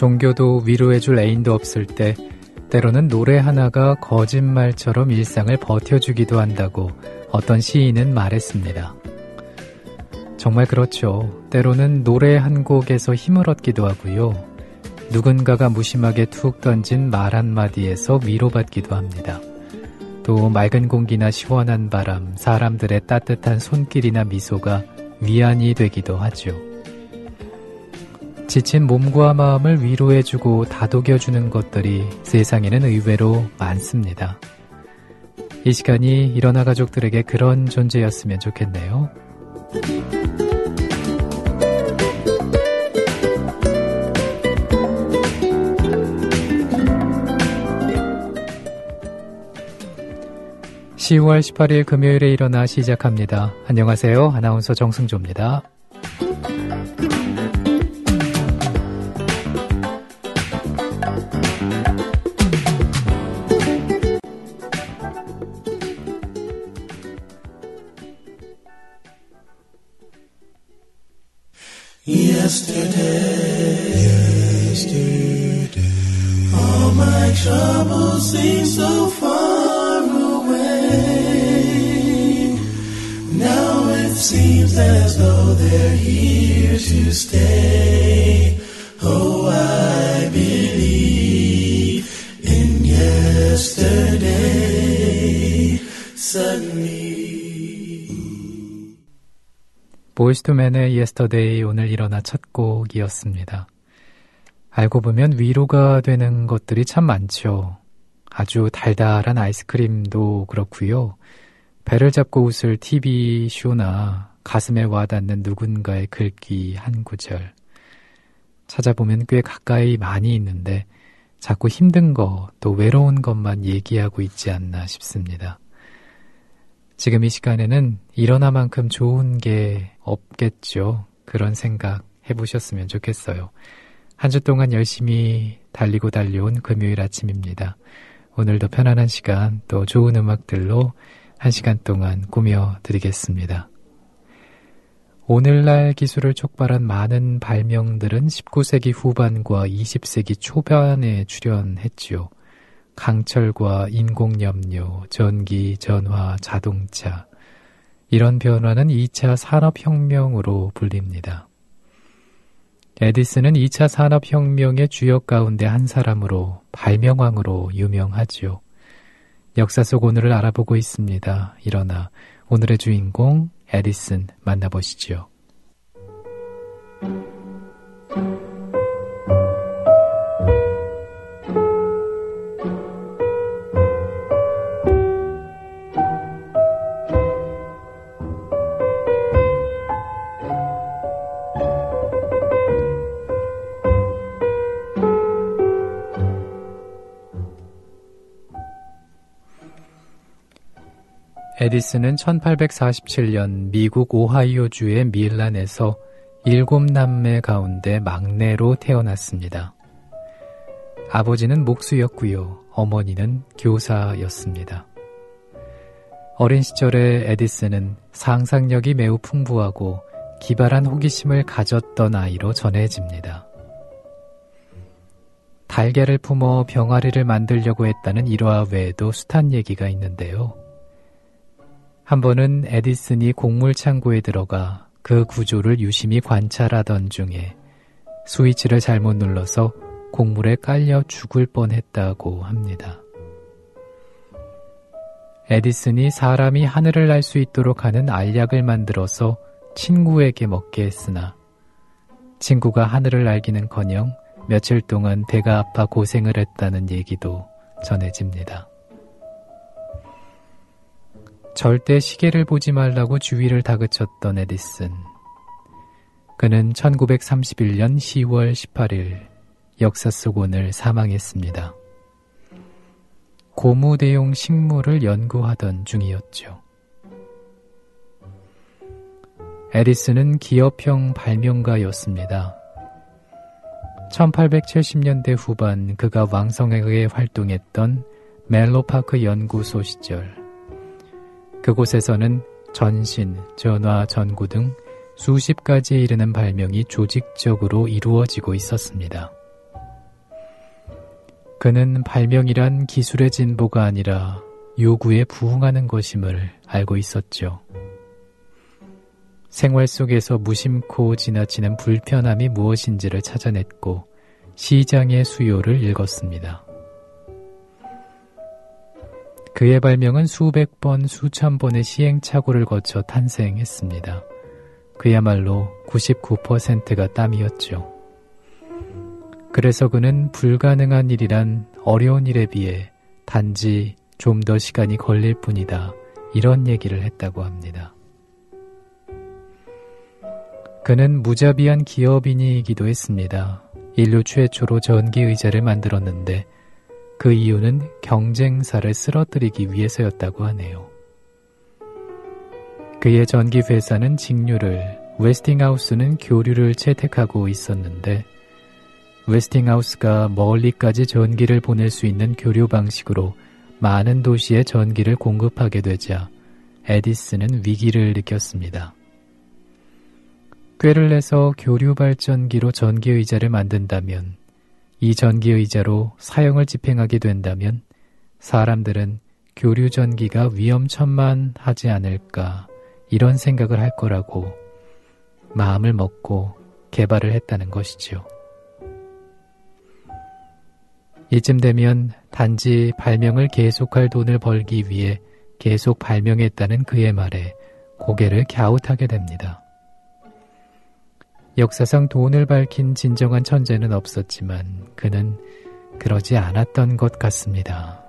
종교도 위로해줄 애인도 없을 때 때로는 노래 하나가 거짓말처럼 일상을 버텨주기도 한다고 어떤 시인은 말했습니다. 정말 그렇죠. 때로는 노래 한 곡에서 힘을 얻기도 하고요. 누군가가 무심하게 툭 던진 말 한마디에서 위로받기도 합니다. 또 맑은 공기나 시원한 바람, 사람들의 따뜻한 손길이나 미소가 위안이 되기도 하죠. 지친 몸과 마음을 위로해주고 다독여주는 것들이 세상에는 의외로 많습니다. 이 시간이 일어나 가족들에게 그런 존재였으면 좋겠네요. (10월 18일) 금요일에 일어나 시작합니다. 안녕하세요. 아나운서 정승조입니다. Yesterday, all my troubles seem so far away. Now it seems as though they're here to stay. Oh, I believe in yesterday. Suddenly. 보이즈 투 맨의 Yesterday 오늘 일어나 첫 곡이었습니다. 알고 보면 위로가 되는 것들이 참 많죠. 아주 달달한 아이스크림도 그렇고요. 배를 잡고 웃을 TV쇼나 가슴에 와닿는 누군가의 글귀 한 구절. 찾아보면 꽤 가까이 많이 있는데 자꾸 힘든 거, 또 외로운 것만 얘기하고 있지 않나 싶습니다. 지금 이 시간에는 일어나만큼 좋은 게 없겠죠. 그런 생각 해보셨으면 좋겠어요. 한 주 동안 열심히 달리고 달려온 금요일 아침입니다. 오늘도 편안한 시간, 또 좋은 음악들로 한 시간 동안 꾸며드리겠습니다. 오늘날 기술을 촉발한 많은 발명들은 19세기 후반과 20세기 초반에 출현했지요. 강철과 인공염료, 전기, 전화, 자동차. 이런 변화는 2차 산업혁명으로 불립니다. 에디슨은 2차 산업혁명의 주역 가운데 한 사람으로, 발명왕으로 유명하지요. 역사 속 오늘을 알아보고 있습니다. 일어나 오늘의 주인공 에디슨 만나보시죠. 에디슨은 1847년 미국 오하이오주의 밀란에서 7남매 가운데 막내로 태어났습니다. 아버지는 목수였고요. 어머니는 교사였습니다. 어린 시절에 에디슨은 상상력이 매우 풍부하고 기발한 호기심을 가졌던 아이로 전해집니다. 달걀을 품어 병아리를 만들려고 했다는 일화 외에도 숱한 얘기가 있는데요. 한 번은 에디슨이 곡물 창고에 들어가 그 구조를 유심히 관찰하던 중에 스위치를 잘못 눌러서 곡물에 깔려 죽을 뻔했다고 합니다. 에디슨이 사람이 하늘을 날 수 있도록 하는 알약을 만들어서 친구에게 먹게 했으나 친구가 하늘을 날기는커녕 며칠 동안 배가 아파 고생을 했다는 얘기도 전해집니다. 절대 시계를 보지 말라고 주위를 다그쳤던 에디슨. 그는 1931년 10월 18일 역사 속 오늘 사망했습니다. 고무대용 식물을 연구하던 중이었죠. 에디슨은 기업형 발명가였습니다. 1870년대 후반 그가 왕성하게 활동했던 멜로파크 연구소 시절, 그곳에서는 전신, 전화, 전구 등 수십 가지에 이르는 발명이 조직적으로 이루어지고 있었습니다. 그는 발명이란 기술의 진보가 아니라 요구에 부응하는 것임을 알고 있었죠. 생활 속에서 무심코 지나치는 불편함이 무엇인지를 찾아냈고 시장의 수요를 읽었습니다. 그의 발명은 수백 번, 수천 번의 시행착오를 거쳐 탄생했습니다. 그야말로 99%가 땀이었죠. 그래서 그는 불가능한 일이란 어려운 일에 비해 단지 좀 더 시간이 걸릴 뿐이다. 이런 얘기를 했다고 합니다. 그는 무자비한 기업인이기도 했습니다. 인류 최초로 전기의자를 만들었는데 그 이유는 경쟁사를 쓰러뜨리기 위해서였다고 하네요. 그의 전기회사는 직류를, 웨스팅하우스는 교류를 채택하고 있었는데 웨스팅하우스가 멀리까지 전기를 보낼 수 있는 교류 방식으로 많은 도시에 전기를 공급하게 되자 에디슨은 위기를 느꼈습니다. 꾀를 내서 교류 발전기로 전기의자를 만든다면, 이 전기의자로 사용을 집행하게 된다면 사람들은 교류 전기가 위험천만하지 않을까 이런 생각을 할 거라고 마음을 먹고 개발을 했다는 것이죠. 이쯤 되면 단지 발명을 계속할 돈을 벌기 위해 계속 발명했다는 그의 말에 고개를 갸웃하게 됩니다. 역사상 돈을 밝힌 진정한 천재는 없었지만 그는 그러지 않았던 것 같습니다.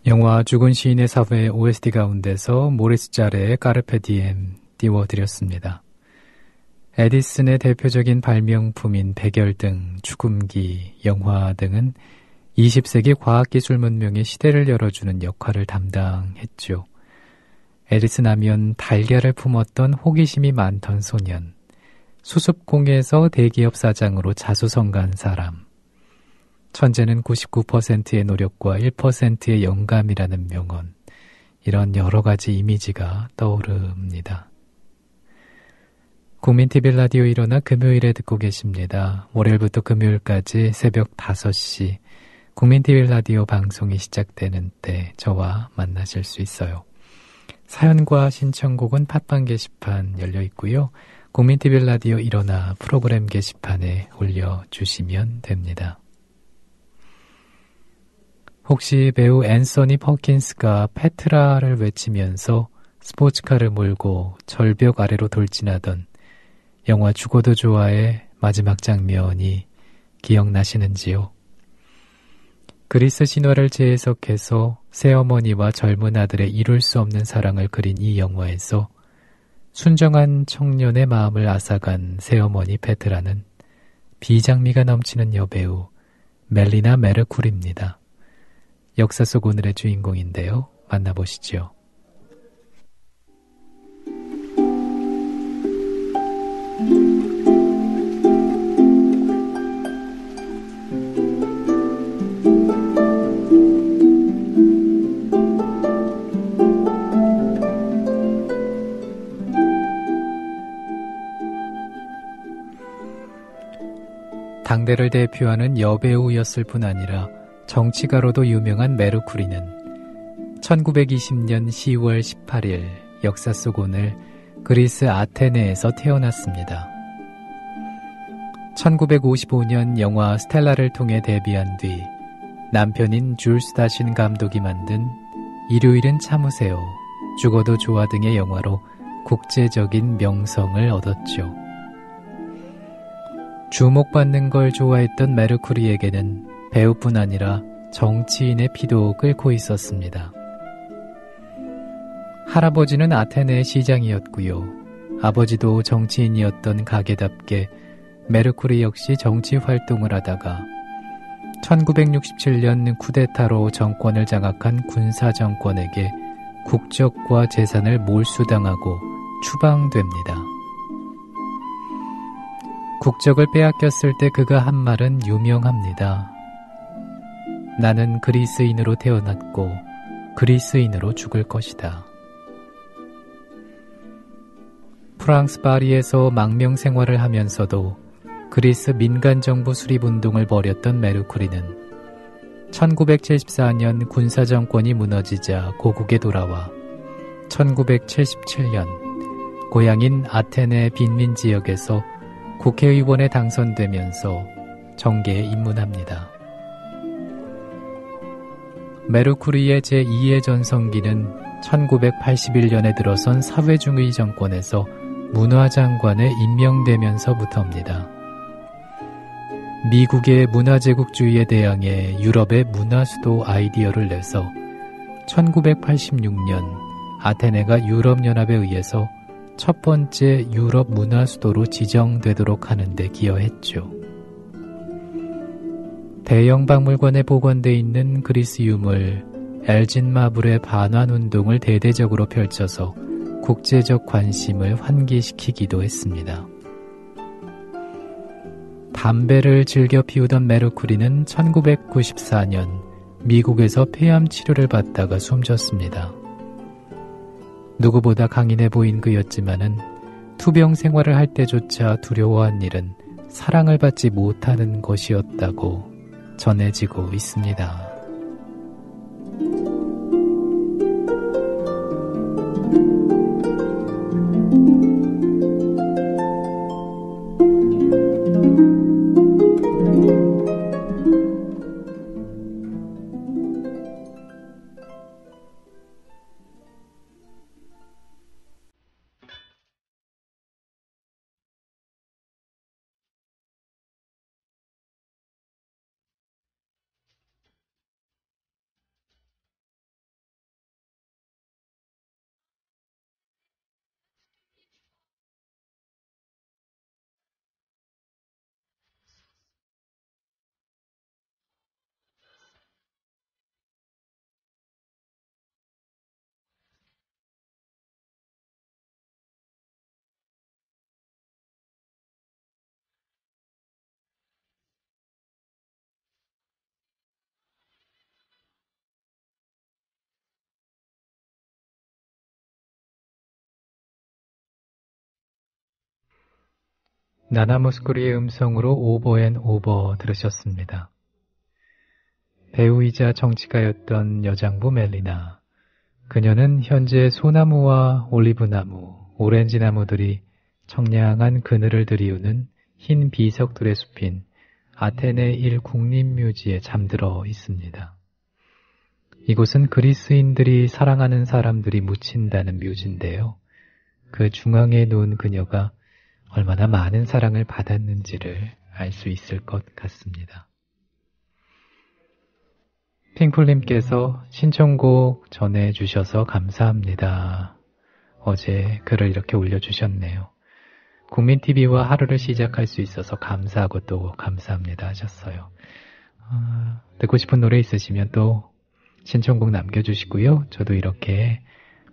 영화 죽은 시인의 사회 OST 가운데서 모리스 자레의 까르페 디엠 띄워드렸습니다. 에디슨의 대표적인 발명품인 백열등, 축음기, 영화 등은 20세기 과학기술 문명의 시대를 열어주는 역할을 담당했죠. 에디슨 하면 달걀을 품었던 호기심이 많던 소년, 수습공에서 대기업 사장으로 자수성가한 사람. 천재는 99%의 노력과 1%의 영감이라는 명언. 이런 여러 가지 이미지가 떠오릅니다. 국민TV 라디오 일어나 금요일에 듣고 계십니다. 월요일부터 금요일까지 새벽 5시 국민TV 라디오 방송이 시작되는 때 저와 만나실 수 있어요. 사연과 신청곡은 팟빵 게시판 열려 있고요. 국민TV 라디오 일어나 프로그램 게시판에 올려주시면 됩니다. 혹시 배우 앤서니 퍼킨스가 페트라를 외치면서 스포츠카를 몰고 절벽 아래로 돌진하던 영화 죽어도 좋아의 마지막 장면이 기억나시는지요? 그리스 신화를 재해석해서 새어머니와 젊은 아들의 이룰 수 없는 사랑을 그린 이 영화에서 순정한 청년의 마음을 앗아간 새어머니 페트라는 비장미가 넘치는 여배우 멜리나 메르쿠리입니다. 역사 속 오늘의 주인공인데요. 만나보시죠. 당대를 대표하는 여배우였을 뿐 아니라 정치가로도 유명한 메르쿠리는 1920년 10월 18일 역사 속 오늘 그리스 아테네에서 태어났습니다. 1955년 영화 스텔라를 통해 데뷔한 뒤 남편인 줄 스타신 감독이 만든 일요일은 참으세요, 죽어도 좋아 등의 영화로 국제적인 명성을 얻었죠. 주목받는 걸 좋아했던 메르쿠리에게는 배우뿐 아니라 정치인의 피도 끓고 있었습니다. 할아버지는 아테네 시장이었고요. 아버지도 정치인이었던 가게답게 메르쿠리 역시 정치 활동을 하다가 1967년 쿠데타로 정권을 장악한 군사 정권에게 국적과 재산을 몰수당하고 추방됩니다. 국적을 빼앗겼을 때 그가 한 말은 유명합니다. 나는 그리스인으로 태어났고 그리스인으로 죽을 것이다. 프랑스 파리에서 망명 생활을 하면서도 그리스 민간정부 수립운동을 벌였던 메르쿠리는 1974년 군사정권이 무너지자 고국에 돌아와 1977년 고향인 아테네 빈민지역에서 국회의원에 당선되면서 정계에 입문합니다. 메르쿠리의 제2의 전성기는 1981년에 들어선 사회주의 정권에서 문화장관에 임명되면서부터입니다. 미국의 문화제국주의에 대항해 유럽의 문화수도 아이디어를 내서 1986년 아테네가 유럽연합에 의해서 첫 번째 유럽 문화수도로 지정되도록 하는 데 기여했죠. 대형 박물관에 보관되어 있는 그리스 유물 엘진 마블의 반환운동을 대대적으로 펼쳐서 국제적 관심을 환기시키기도 했습니다. 담배를 즐겨 피우던 메르쿠리는 1994년 미국에서 폐암 치료를 받다가 숨졌습니다. 누구보다 강인해 보인 그였지만은 투병 생활을 할 때조차 두려워한 일은 사랑을 받지 못하는 것이었다고 전해지고 있습니다. 나나모스쿠리의 음성으로 오버 앤 오버 들으셨습니다. 배우이자 정치가였던 여장부 멜리나. 그녀는 현재 소나무와 올리브나무, 오렌지나무들이 청량한 그늘을 들이우는 흰 비석들의 숲인 아테네 1 국립묘지에 잠들어 있습니다. 이곳은 그리스인들이 사랑하는 사람들이 묻힌다는 묘지인데요. 그 중앙에 놓은 그녀가 얼마나 많은 사랑을 받았는지를 알 수 있을 것 같습니다. 핑플님께서 신청곡 전해주셔서 감사합니다. 어제 글을 이렇게 올려주셨네요. 국민TV와 하루를 시작할 수 있어서 감사하고 또 감사합니다 하셨어요. 듣고 싶은 노래 있으시면 또 신청곡 남겨주시고요. 저도 이렇게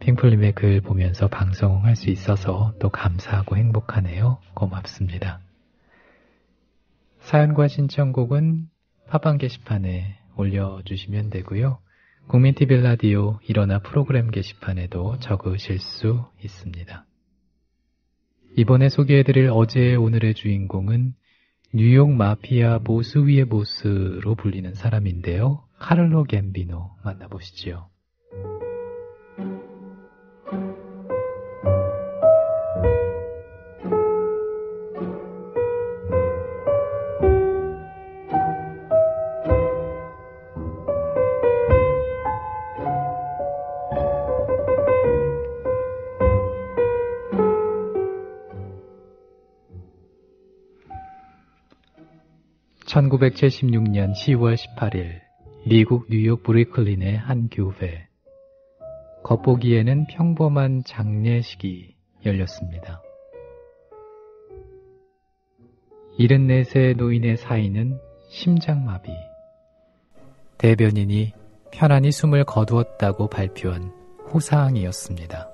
핑플님의 글 보면서 방송할 수 있어서 또 감사하고 행복하네요. 고맙습니다. 사연과 신청곡은 팟빵 게시판에 올려주시면 되고요. 국민TV 라디오 일어나 프로그램 게시판에도 적으실 수 있습니다. 이번에 소개해드릴 어제의 오늘의 주인공은 뉴욕 마피아 보스 위의 보스로 불리는 사람인데요. 카를로 갬비노 만나보시죠. 1976년 10월 18일 미국 뉴욕 브루클린의 한 교회. 겉보기에는 평범한 장례식이 열렸습니다. 74세 노인의 사인은 심장마비. 대변인이 편안히 숨을 거두었다고 발표한 호사항이었습니다.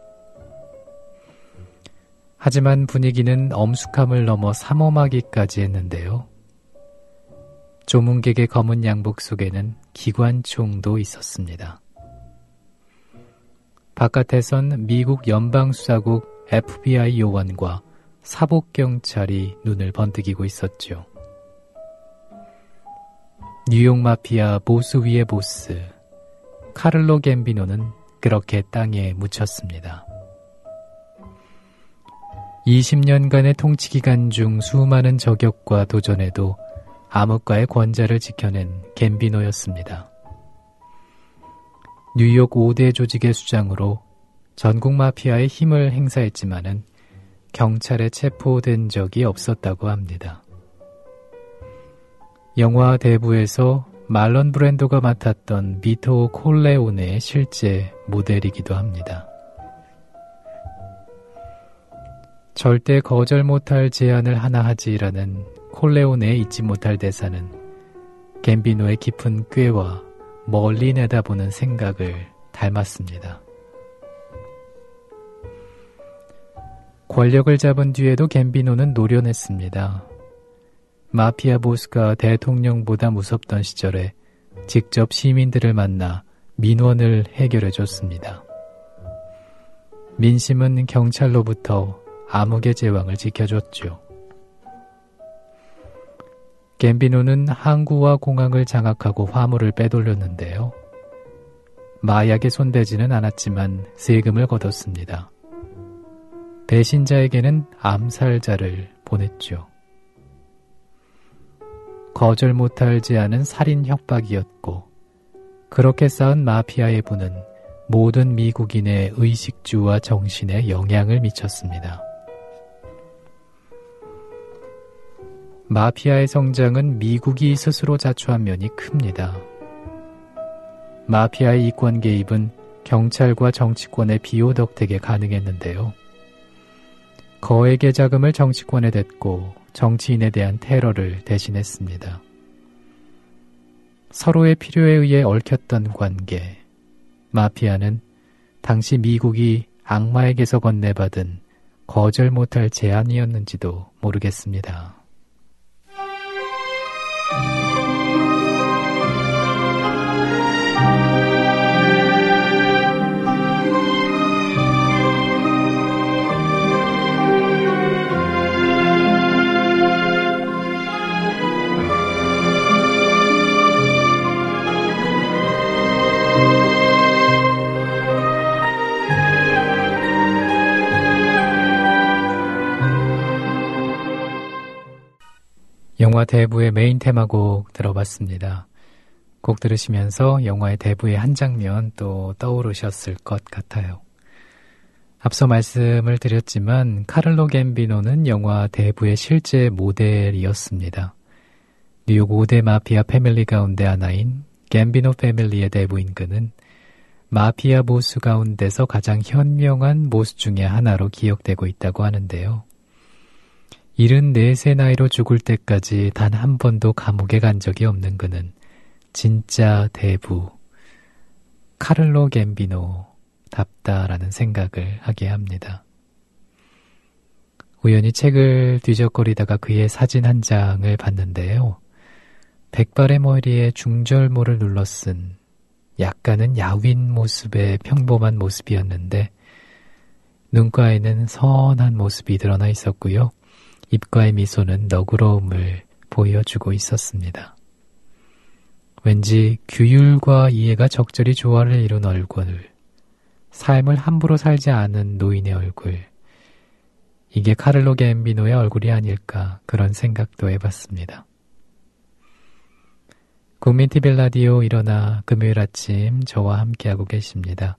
하지만 분위기는 엄숙함을 넘어 삼엄하기까지 했는데요. 조문객의 검은 양복 속에는 기관총도 있었습니다. 바깥에선 미국 연방수사국 FBI 요원과 사복경찰이 눈을 번뜩이고 있었죠. 뉴욕 마피아 보스 위의 보스, 카를로 갬비노는 그렇게 땅에 묻혔습니다. 20년간의 통치 기간 중 수많은 저격과 도전에도 암흑과의 권좌를 지켜낸 갬비노였습니다. 뉴욕 5대 조직의 수장으로 전국 마피아의 힘을 행사했지만은 경찰에 체포된 적이 없었다고 합니다. 영화 대부에서 말론 브랜도가 맡았던 비토 콜레오네의 실제 모델이기도 합니다. 절대 거절 못할 제안을 하나 하지라는 콜레오네의 잊지 못할 대사는 갬비노의 깊은 꾀와 멀리 내다보는 생각을 닮았습니다. 권력을 잡은 뒤에도 갬비노는 노련했습니다. 마피아 보스가 대통령보다 무섭던 시절에 직접 시민들을 만나 민원을 해결해줬습니다. 민심은 경찰로부터 암흑의 제왕을 지켜줬죠. 갬비노는 항구와 공항을 장악하고 화물을 빼돌렸는데요. 마약에 손대지는 않았지만 세금을 거뒀습니다. 배신자에게는 암살자를 보냈죠. 거절 못할 제안은 살인 협박이었고 그렇게 쌓은 마피아의 부는 모든 미국인의 의식주와 정신에 영향을 미쳤습니다. 마피아의 성장은 미국이 스스로 자초한 면이 큽니다. 마피아의 이권 개입은 경찰과 정치권의 비호덕되게 가능했는데요. 거액의 자금을 정치권에 댔고 정치인에 대한 테러를 대신했습니다. 서로의 필요에 의해 얽혔던 관계, 마피아는 당시 미국이 악마에게서 건네받은 거절 못할 제안이었는지도 모르겠습니다. 대부의 메인 테마곡 들어봤습니다. 곡 들으시면서 영화의 대부의 한 장면 또 떠오르셨을 것 같아요. 앞서 말씀을 드렸지만 카를로 갬비노는 영화 대부의 실제 모델이었습니다. 뉴욕 5대 마피아 패밀리 가운데 하나인 갬비노 패밀리의 대부인 그는 마피아 보스 가운데서 가장 현명한 보스 중의 하나로 기억되고 있다고 하는데요. 74세 나이로 죽을 때까지 단 한 번도 감옥에 간 적이 없는 그는 진짜 대부, 카를로 갬비노답다라는 생각을 하게 합니다. 우연히 책을 뒤적거리다가 그의 사진 한 장을 봤는데요. 백발의 머리에 중절모를 눌러 쓴 약간은 야윈 모습의 평범한 모습이었는데 눈가에는 선한 모습이 드러나 있었고요. 입가의 미소는 너그러움을 보여주고 있었습니다. 왠지 규율과 이해가 적절히 조화를 이룬 얼굴, 삶을 함부로 살지 않은 노인의 얼굴, 이게 카를로 갬비노의 얼굴이 아닐까 그런 생각도 해봤습니다. 국민 TV 라디오 일어나 금요일 아침 저와 함께하고 계십니다.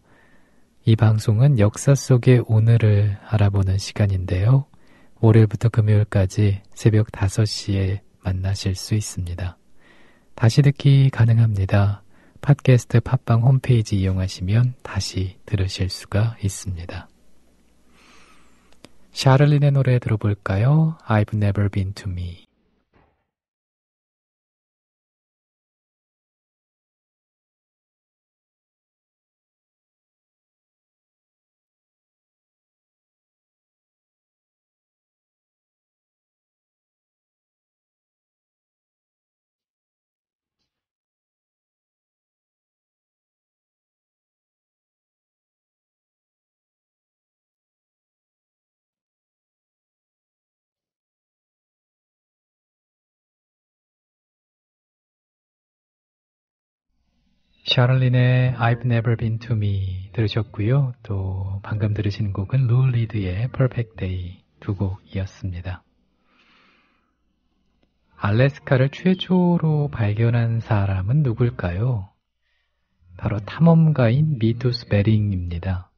이 방송은 역사 속의 오늘을 알아보는 시간인데요. 월요일부터 금요일까지 새벽 5시에 만나실 수 있습니다. 다시 듣기 가능합니다. 팟캐스트 팟빵 홈페이지 이용하시면 다시 들으실 수가 있습니다. 샤를린의 노래 들어볼까요? I've never been to me. 샤를린의 I've never been to me 들으셨고요. 또 방금 들으신 곡은 루 리드의 Perfect Day 두 곡이었습니다. 알래스카를 최초로 발견한 사람은 누굴까요? 바로 탐험가인 미투스 베링입니다.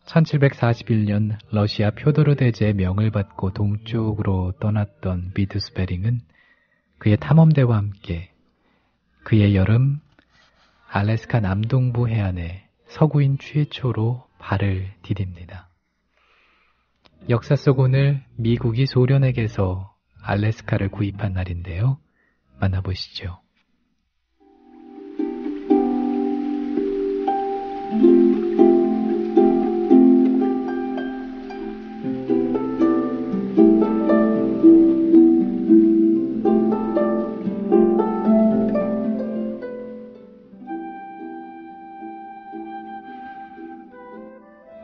1741년 러시아 표도르 대제의 명을 받고 동쪽으로 떠났던 미투스 베링은 그의 탐험대와 함께 그의 여름 알래스카 남동부 해안에 서구인 최초로 발을 디딥니다. 역사 속 오늘 미국이 소련에게서 알래스카를 구입한 날인데요. 만나보시죠.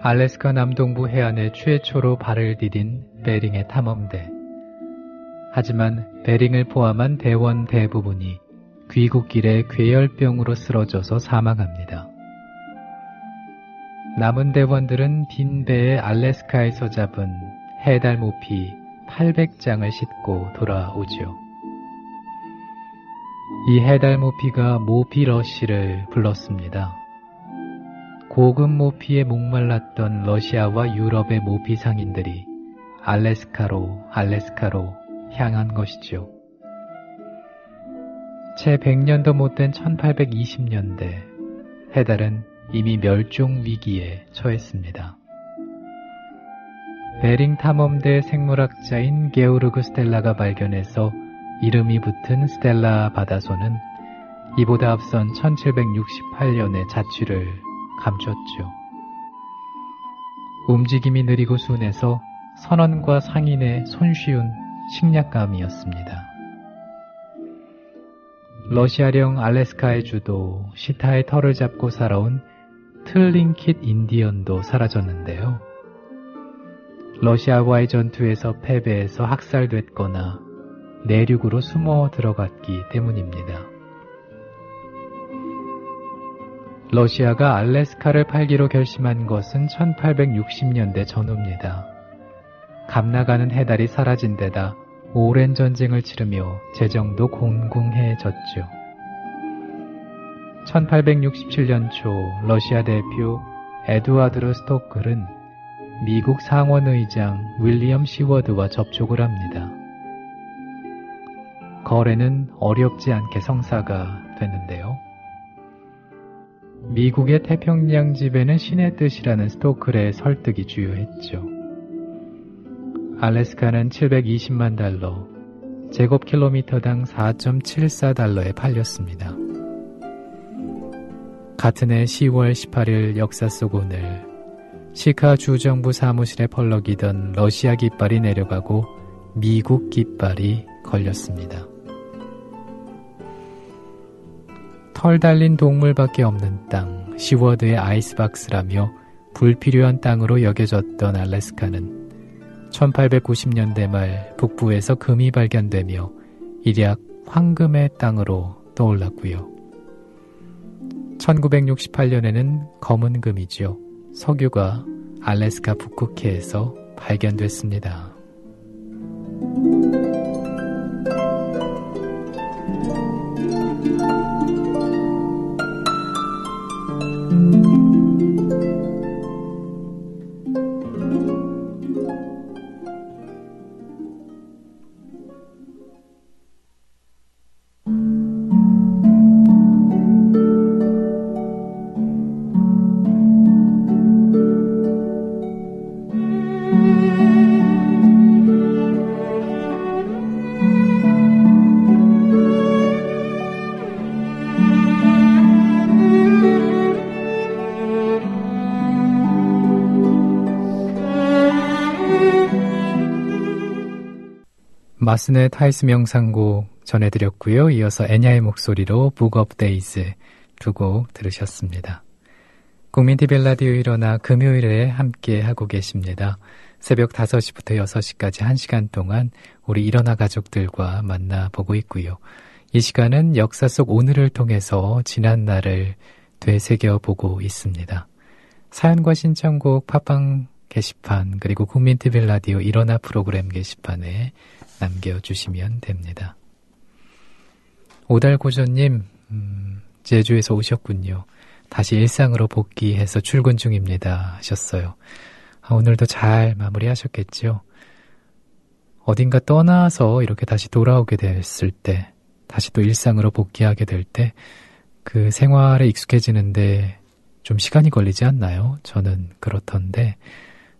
알래스카 남동부 해안에 최초로 발을 디딘 베링의 탐험대. 하지만 베링을 포함한 대원 대부분이 귀국길에 괴열병으로 쓰러져서 사망합니다. 남은 대원들은 빈 배에 알래스카에서 잡은 해달 모피 800장을 싣고 돌아오죠. 이 해달 모피가 모피러쉬를 불렀습니다. 고급 모피에 목말랐던 러시아와 유럽의 모피 상인들이 알래스카로 향한 것이죠. 채 100년도 못된 1820년대, 해달은 이미 멸종 위기에 처했습니다. 베링 탐험대 생물학자인 게오르그 스텔라가 발견해서 이름이 붙은 스텔라 바다소는 이보다 앞선 1768년의 자취를 감췄죠. 움직임이 느리고 순해서 선원과 상인의 손쉬운 식량감이었습니다. 러시아령 알래스카의 주도 시타의 털을 잡고 살아온 틀링킷 인디언도 사라졌는데요. 러시아와의 전투에서 패배해서 학살됐거나 내륙으로 숨어 들어갔기 때문입니다. 러시아가 알래스카를 팔기로 결심한 것은 1860년대 전후입니다. 감나가는 해달이 사라진 데다 오랜 전쟁을 치르며 재정도 공공해졌죠. 1867년 초 러시아 대표 에두아드 스토클은 미국 상원의장 윌리엄 시워드와 접촉을 합니다. 거래는 어렵지 않게 성사가 됐는데요. 미국의 태평양 지배는 신의 뜻이라는 스토클의 설득이 주요했죠. 알래스카는 720만 달러, 제곱킬로미터당 4.74달러에 팔렸습니다. 같은 해 10월 18일 역사 속 오늘, 시카 주정부 사무실에 펄럭이던 러시아 깃발이 내려가고 미국 깃발이 걸렸습니다. 털 달린 동물밖에 없는 땅, 시워드의 아이스박스라며 불필요한 땅으로 여겨졌던 알래스카는 1890년대 말 북부에서 금이 발견되며 일약 황금의 땅으로 떠올랐고요. 1968년에는 검은 금이죠. 석유가 알래스카 북극해에서 발견됐습니다. 마슨의 타이스 명상곡 전해드렸고요. 이어서 애냐의 목소리로 Book of Days 두 곡 들으셨습니다. 국민TV 라디오 일어나 금요일에 함께 하고 계십니다. 새벽 5시부터 6시까지 1시간 동안 우리 일어나 가족들과 만나보고 있고요. 이 시간은 역사 속 오늘을 통해서 지난 날을 되새겨보고 있습니다. 사연과 신청곡 팟빵 게시판 그리고 국민TV 라디오 일어나 프로그램 게시판에 남겨주시면 됩니다. 오달고전님, 제주에서 오셨군요. 다시 일상으로 복귀해서 출근 중입니다 하셨어요. 오늘도 잘 마무리하셨겠죠? 어딘가 떠나서 이렇게 다시 돌아오게 됐을 때, 다시 또 일상으로 복귀하게 될 때, 그 생활에 익숙해지는데 좀 시간이 걸리지 않나요? 저는 그렇던데,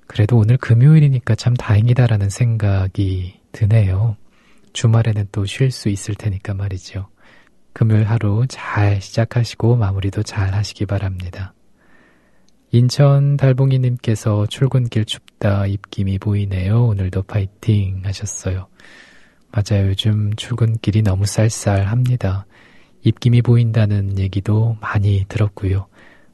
그래도 오늘 금요일이니까 참 다행이다라는 생각이 드네요. 주말에는 또 쉴 수 있을 테니까 말이죠. 금요일 하루 잘 시작하시고 마무리도 잘 하시기 바랍니다. 인천 달봉이님께서 출근길 춥다 입김이 보이네요. 오늘도 파이팅 하셨어요. 맞아요. 요즘 출근길이 너무 쌀쌀합니다. 입김이 보인다는 얘기도 많이 들었고요.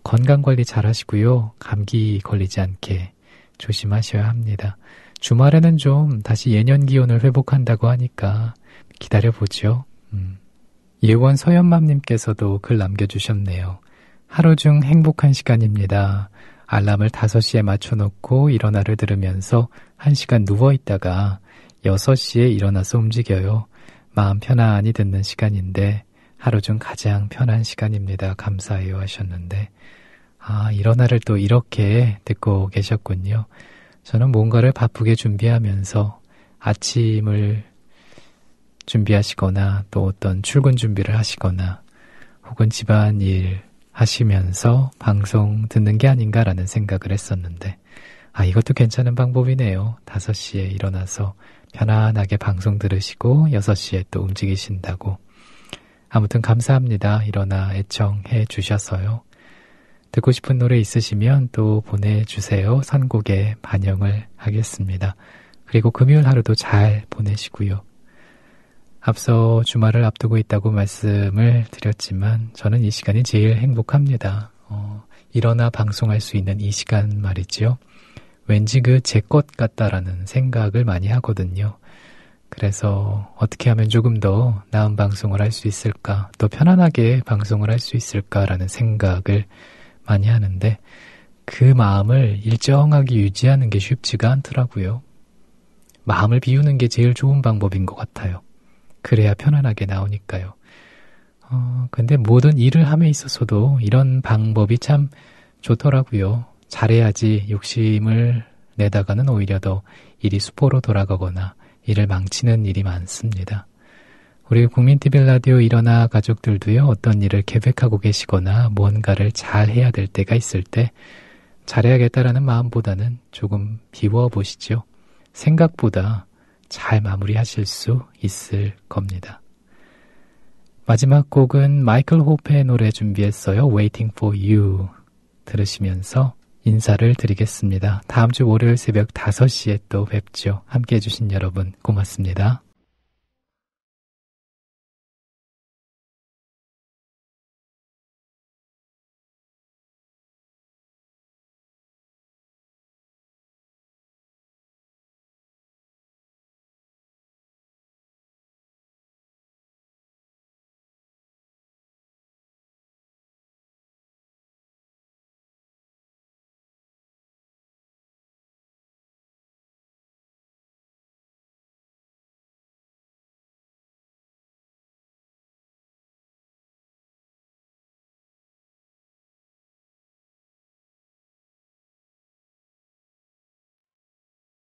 건강관리 잘 하시고요. 감기 걸리지 않게 조심하셔야 합니다. 주말에는 좀 다시 예년 기온을 회복한다고 하니까 기다려보죠. 예원 서연맘님께서도 글 남겨주셨네요. 하루 중 행복한 시간입니다. 알람을 5시에 맞춰놓고 일어나를 들으면서 1시간 누워있다가 6시에 일어나서 움직여요. 마음 편안히 듣는 시간인데 하루 중 가장 편한 시간입니다. 감사해요 하셨는데 일어나를 또 이렇게 듣고 계셨군요. 저는 뭔가를 바쁘게 준비하면서 아침을 준비하시거나 또 어떤 출근 준비를 하시거나 혹은 집안일 하시면서 방송 듣는 게 아닌가라는 생각을 했었는데 이것도 괜찮은 방법이네요. 5시에 일어나서 편안하게 방송 들으시고 6시에 또 움직이신다고. 아무튼 감사합니다. 일어나 애청해 주셔서요. 듣고 싶은 노래 있으시면 또 보내주세요. 선곡에 반영을 하겠습니다. 그리고 금요일 하루도 잘 보내시고요. 앞서 주말을 앞두고 있다고 말씀을 드렸지만 저는 이 시간이 제일 행복합니다. 일어나 방송할 수 있는 이 시간 말이지요. 왠지 제 것 같다라는 생각을 많이 하거든요. 그래서 어떻게 하면 조금 더 나은 방송을 할 수 있을까, 또 편안하게 방송을 할 수 있을까라는 생각을 많이 하는데 그 마음을 일정하게 유지하는 게 쉽지가 않더라고요. 마음을 비우는 게 제일 좋은 방법인 것 같아요. 그래야 편안하게 나오니까요. 근데 모든 일을 함에 있어서도 이런 방법이 참 좋더라고요. 잘해야지 욕심을 내다가는 오히려 더 일이 수포로 돌아가거나 일을 망치는 일이 많습니다. 우리 국민TV 라디오 일어나 가족들도요, 어떤 일을 계획하고 계시거나 무언가를 잘 해야 될 때가 있을 때 잘해야겠다라는 마음보다는 조금 비워보시죠. 생각보다 잘 마무리하실 수 있을 겁니다. 마지막 곡은 마이클 호페의 노래 준비했어요. Waiting for You 들으시면서 인사를 드리겠습니다. 다음 주 월요일 새벽 5시에 또 뵙죠. 함께해 주신 여러분 고맙습니다.